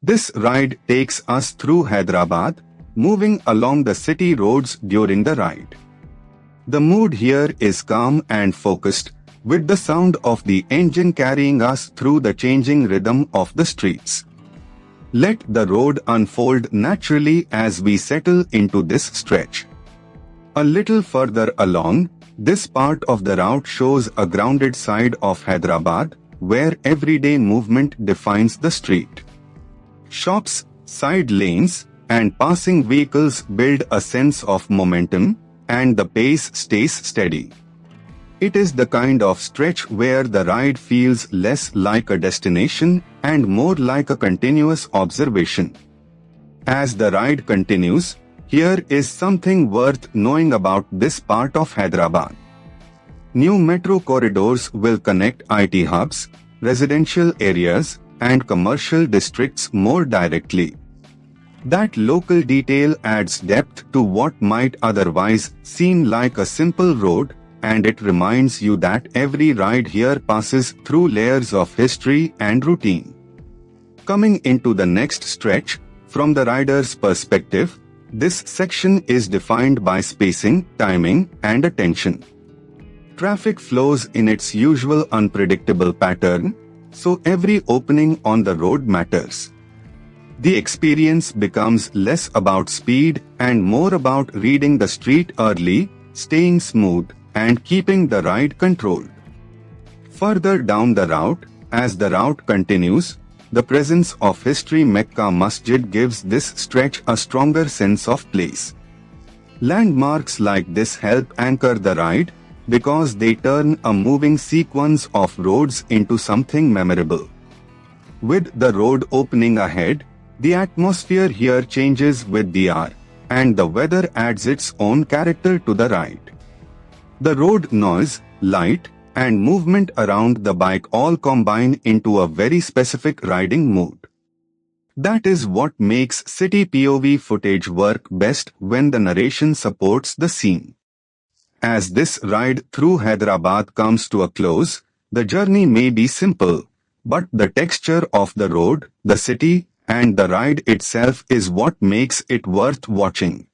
This ride takes us through Hyderabad, moving along the city roads during the ride. The mood here is calm and focused, with the sound of the engine carrying us through the changing rhythm of the streets. Let the road unfold naturally as we settle into this stretch. A little further along, this part of the route shows a grounded side of Hyderabad, where everyday movement defines the street. Shops, side lanes, and passing vehicles build a sense of momentum, and the pace stays steady. It is the kind of stretch where the ride feels less like a destination and more like a continuous observation. As the ride continues, here is something worth knowing about this part of Hyderabad. New metro corridors will connect IT hubs, residential areas, and commercial districts more directly. That local detail adds depth to what might otherwise seem like a simple road, and it reminds you that every ride here passes through layers of history and routine. Coming into the next stretch, from the rider's perspective, this section is defined by spacing, timing, and attention. Traffic flows in its usual unpredictable pattern, so every opening on the road matters. The experience becomes less about speed and more about reading the street early, staying smooth, and keeping the ride controlled. Further down the route, as the route continues, the presence of History Mecca Masjid gives this stretch a stronger sense of place. Landmarks like this help anchor the ride, because they turn a moving sequence of roads into something memorable. With the road opening ahead, the atmosphere here changes with the hour, and the weather adds its own character to the ride. The road noise, light, and movement around the bike all combine into a very specific riding mood. That is what makes city POV footage work best when the narration supports the scene. As this ride through Hyderabad comes to a close, the journey may be simple, but the texture of the road, the city, and the ride itself is what makes it worth watching.